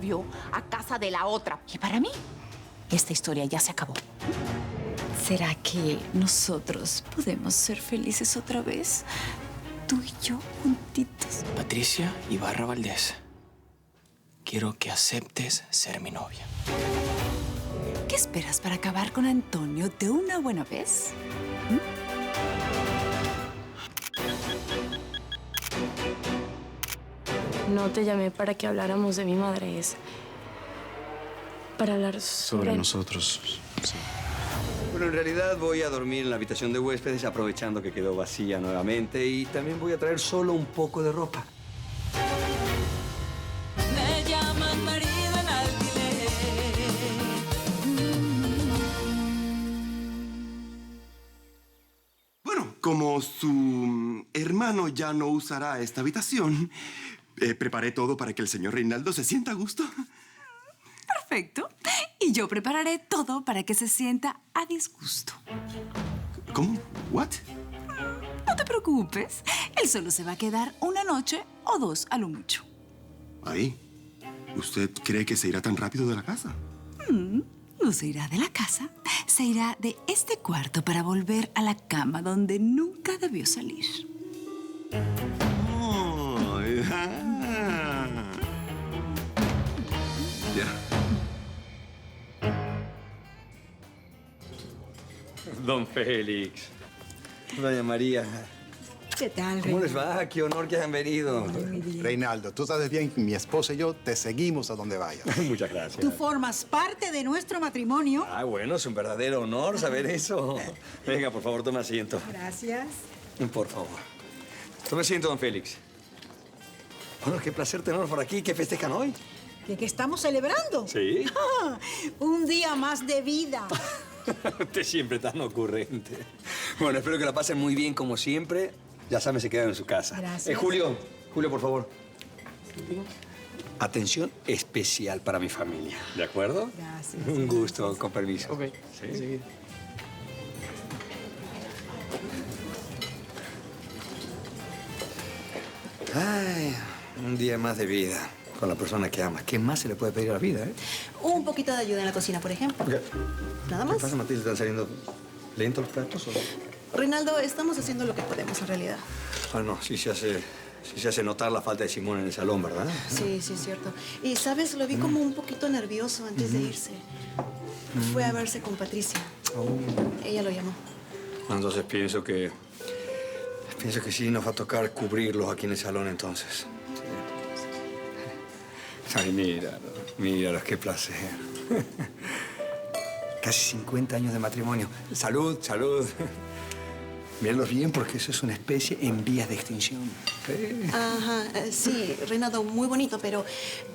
novio a casa de la otra. Y para mí, esta historia ya se acabó. ¿Será que nosotros podemos ser felices otra vez? Tú y yo juntitos. Patricia Ibarra Valdés, quiero que aceptes ser mi novia. ¿Qué esperas para acabar con Antonio de una buena vez? No te llamé para que habláramos de mi madre, es para hablar Sobre nosotros, sí. Bueno, en realidad voy a dormir en la habitación de huéspedes aprovechando que quedó vacía nuevamente y también voy a traer solo un poco de ropa. Me llaman marido en alquiler. Bueno, como su hermano ya no usará esta habitación, preparé todo para que el señor Reinaldo se sienta a gusto. Perfecto. Y yo prepararé todo para que se sienta a disgusto. ¿Cómo? ¿What? No te preocupes. Él solo se va a quedar una noche o dos a lo mucho. Ahí. ¿Usted cree que se irá tan rápido de la casa? No se irá de la casa. Se irá de este cuarto para volver a la cama donde nunca debió salir. Oh, ya. Don Félix. Doña María. ¿Qué tal, ¿Cómo les va? Qué honor que hayan venido. Reinaldo, tú sabes bien que mi esposa y yo te seguimos a donde vayas. Muchas gracias. Tú formas parte de nuestro matrimonio. Ah, bueno, es un verdadero honor saber eso. Venga, por favor, tome asiento. Gracias. Por favor. Tome asiento, don Félix. Bueno, qué placer tenerlos por aquí. ¿Qué festejan hoy? ¿Qué estamos celebrando? Sí. Ah, un día más de vida. Usted siempre tan ocurrente. Bueno, espero que la pasen muy bien como siempre. Ya saben, se quedan en su casa. Gracias. Julio, por favor. Atención especial para mi familia. ¿De acuerdo? Gracias. Un gusto, con permiso. Ok. Sí. Ay, un día más de vida con la persona que ama. ¿Qué más se le puede pedir a la vida, eh? Un poquito de ayuda en la cocina, por ejemplo. Nada más. ¿Qué pasa, Matilde? ¿Están saliendo lentos los platos o...? Reinaldo, estamos haciendo lo que podemos en realidad. Ah, no, sí se hace notar la falta de Simón en el salón, ¿verdad? Sí, sí, es cierto. Y, ¿sabes? Lo vi como un poquito nervioso antes de irse. Fue a verse con Patricia. Ella lo llamó. Entonces pienso que sí nos va a tocar cubrirlos aquí en el salón, entonces. Ay, míralos, qué placer. Casi 50 años de matrimonio. Salud, salud. Mírenlos bien porque eso es una especie en vías de extinción. Sí. Ajá, sí, Reinaldo, muy bonito, pero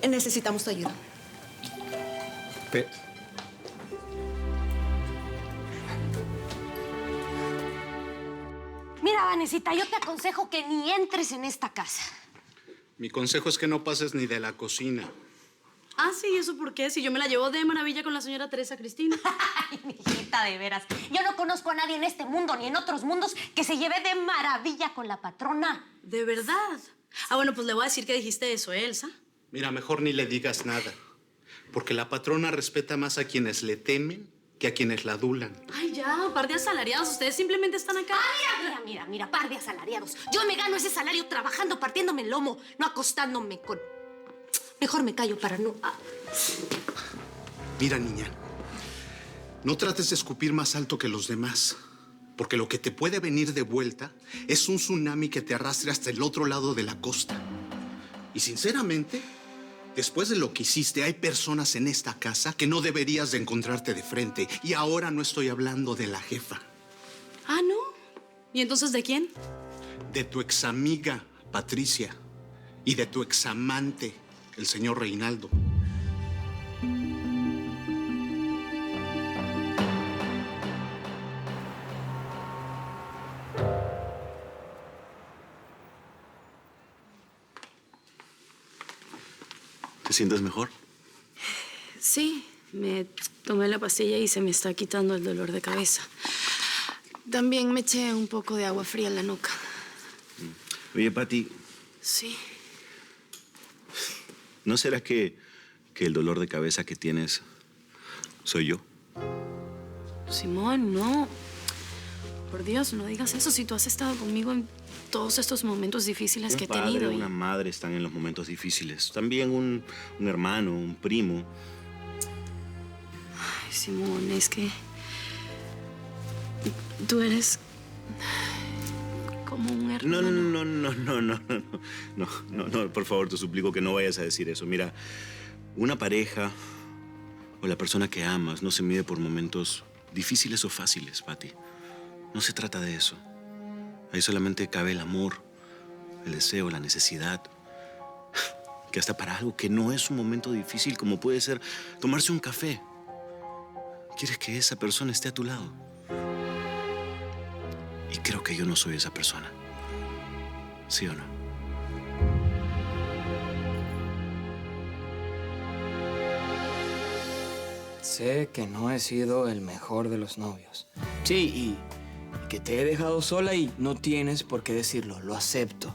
necesitamos tu ayuda. Mira, Vanesita, yo te aconsejo que ni entres en esta casa. Mi consejo es que no pases ni de la cocina. Ah, sí, ¿eso por qué? Si yo me la llevo de maravilla con la señora Teresa Cristina. Ay, mijita, de veras. Yo no conozco a nadie en este mundo ni en otros mundos que se lleve de maravilla con la patrona. ¿De verdad? Ah, bueno, pues le voy a decir que dijiste eso, Elsa. Mira, mejor ni le digas nada. Porque la patrona respeta más a quienes le temen que a quienes la adulan. Ay, ya, par de asalariados. Ustedes simplemente están acá. Ah, mira, par de asalariados. Yo me gano ese salario trabajando, partiéndome el lomo, no acostándome con... Mejor me callo para no... Mira, niña, no trates de escupir más alto que los demás. Porque lo que te puede venir de vuelta es un tsunami que te arrastre hasta el otro lado de la costa. Y sinceramente, después de lo que hiciste, hay personas en esta casa que no deberías de encontrarte de frente. Y ahora no estoy hablando de la jefa. Ah, ¿no? ¿Y entonces de quién? De tu examiga, Patricia. Y de tu examante, el señor Reinaldo. ¿Te sientes mejor? Sí, me tomé la pastilla y se me está quitando el dolor de cabeza. También me eché un poco de agua fría en la nuca. Oye, Pati, Sí. ¿no será que que el dolor de cabeza que tienes soy yo? Simón, no. Por Dios, no digas eso. Si tú has estado conmigo en todos estos momentos difíciles que he tenido. Un padre, una madre están en los momentos difíciles. También un hermano, un primo. Ay, Simón, es que tú eres como un hermano. No, por favor, te suplico que no vayas a decir eso. Mira, una pareja o la persona que amas no se mide por momentos difíciles o fáciles, Pati. No se trata de eso. Ahí solamente cabe el amor, el deseo, la necesidad. Que hasta para algo que no es un momento difícil, como puede ser tomarse un café, quieres que esa persona esté a tu lado. Y creo que yo no soy esa persona. ¿Sí o no? Sé que no he sido el mejor de los novios. Sí, y que te he dejado sola y no tienes por qué decirlo. Lo acepto.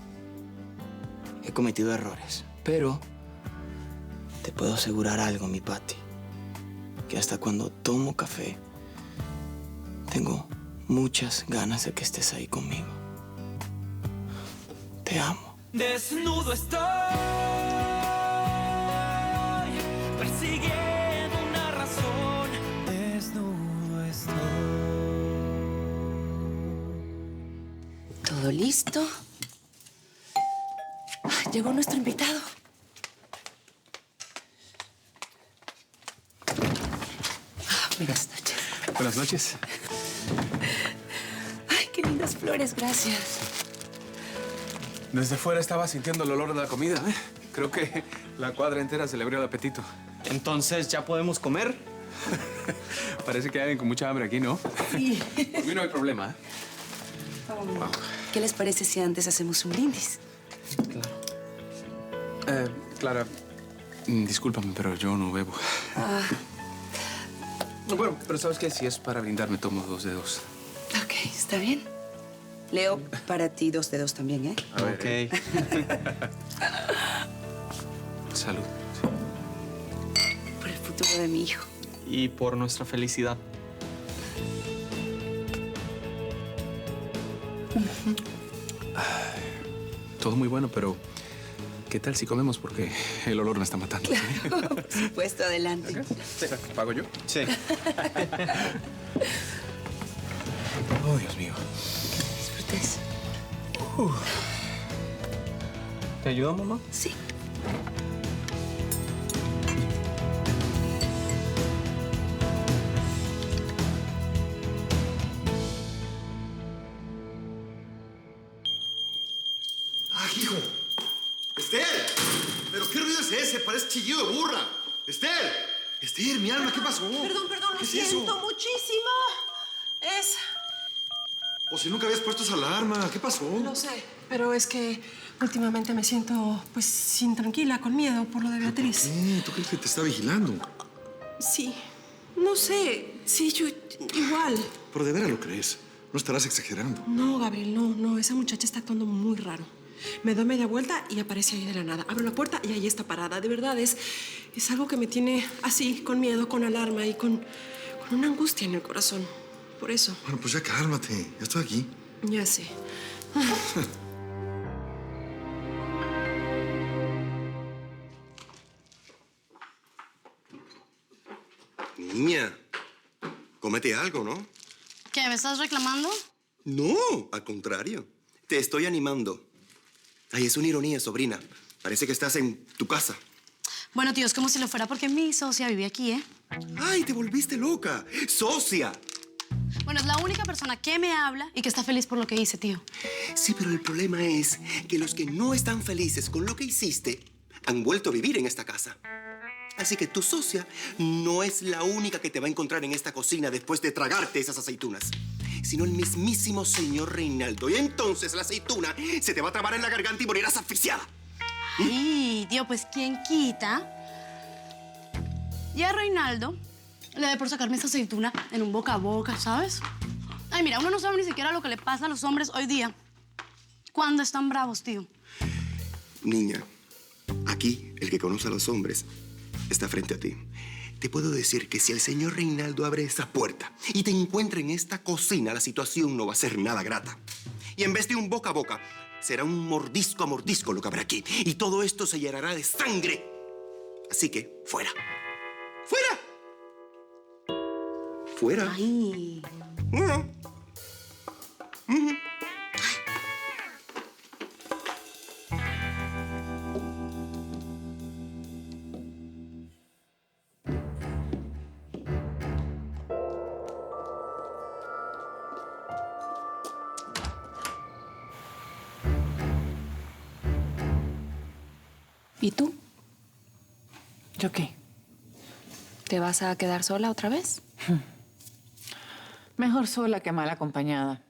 He cometido errores, pero te puedo asegurar algo, mi Pati. Que hasta cuando tomo café, tengo muchas ganas de que estés ahí conmigo. Te amo. Desnudo estoy, persiguiendo una razón. Desnudo estoy. ¿Todo listo? Llegó nuestro invitado. Buenas noches. Buenas noches. Ay, qué lindas flores, gracias. Desde fuera estaba sintiendo el olor de la comida, ¿eh? Creo que la cuadra entera se le abrió el apetito. Entonces, ¿ya podemos comer? Parece que hay alguien con mucha hambre aquí, ¿no? Sí. Por mí no hay problema, ¿eh? ¿Qué les parece si antes hacemos un brindis? Clara, discúlpame, pero yo no bebo. Bueno, pero ¿sabes qué? Si es para brindar, me tomo 2 dedos. Ok, está bien. Leo, para ti 2 dedos también, ¿eh? A ver, Salud. Por el futuro de mi hijo. Y por nuestra felicidad. Todo muy bueno, pero ¿qué tal si comemos? Porque el olor me está matando. Claro, por supuesto, adelante. ¿Pago yo? Sí. Oh, Dios mío. Disfrutes. ¿Te ayudo, mamá? Sí. ¡Ah, hijo! ¡Esther! ¿Pero qué ruido es ese? Parece chillido de burra. ¡Esther! ¡Esther, mi alma! ¿Qué pasó? Perdón, lo ¿Qué es siento eso? muchísimo. Es... O si nunca habías puesto esa alarma. ¿Qué pasó? No sé, pero es que últimamente me siento, pues, intranquila, con miedo por lo de Beatriz. ¿Tú crees que te está vigilando? Sí, no sé. Sí, yo igual. Pero de veras lo crees. No estarás exagerando. No, Gabriel, no. Esa muchacha está actuando muy raro. Me doy media vuelta y aparece ahí de la nada. Abro la puerta y ahí está parada. De verdad, es algo que me tiene así, con miedo, con alarma y con una angustia en el corazón. Por eso. Bueno, pues ya cálmate. Ya estoy aquí. Ya sé. Niña, cómete algo, ¿no? ¿Qué, me estás reclamando? No, al contrario. Te estoy animando. Ay, es una ironía, sobrina. Parece que estás en tu casa. Bueno, tío, es como si lo fuera porque mi socia vive aquí, ¿eh? Ay, te volviste loca. ¡Socia! Bueno, es la única persona que me habla y que está feliz por lo que hice, tío. Sí, pero el problema es que los que no están felices con lo que hiciste han vuelto a vivir en esta casa. Así que tu socia no es la única que te va a encontrar en esta cocina después de tragarte esas aceitunas, sino el mismísimo señor Reinaldo. Y entonces la aceituna se te va a trabar en la garganta y morirás asfixiada. Ay, tío, pues ¿quién quita? Y a Reinaldo le dé por sacarme esa aceituna en un boca a boca, ¿sabes? Ay, mira, uno no sabe ni siquiera lo que le pasa a los hombres hoy día. ¿Cuándo están bravos, tío? Niña, aquí el que conoce a los hombres está frente a ti. Te puedo decir que si el señor Reinaldo abre esa puerta y te encuentra en esta cocina, la situación no va a ser nada grata. Y en vez de un boca a boca, será un mordisco a mordisco lo que habrá aquí. Y todo esto se llenará de sangre. Así que, fuera. ¡Fuera! ¡Fuera! Ay. ¿Y tú? ¿Yo qué? ¿Te vas a quedar sola otra vez? Mejor sola que mal acompañada.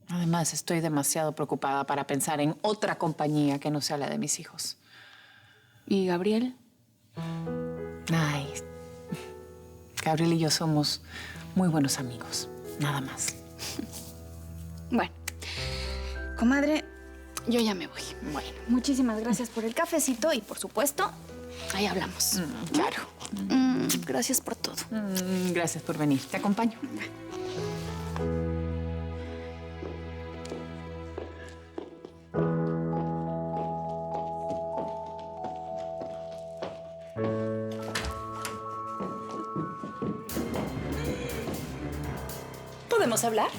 Además, estoy demasiado preocupada para pensar en otra compañía que no sea la de mis hijos. ¿Y Gabriel? Ay, Gabriel y yo somos muy buenos amigos, nada más. Bueno, comadre, yo ya me voy. Bueno. Muchísimas gracias por el cafecito y, por supuesto, ahí hablamos. Claro. Gracias por todo. Gracias por venir. Te acompaño. ¿Podemos hablar?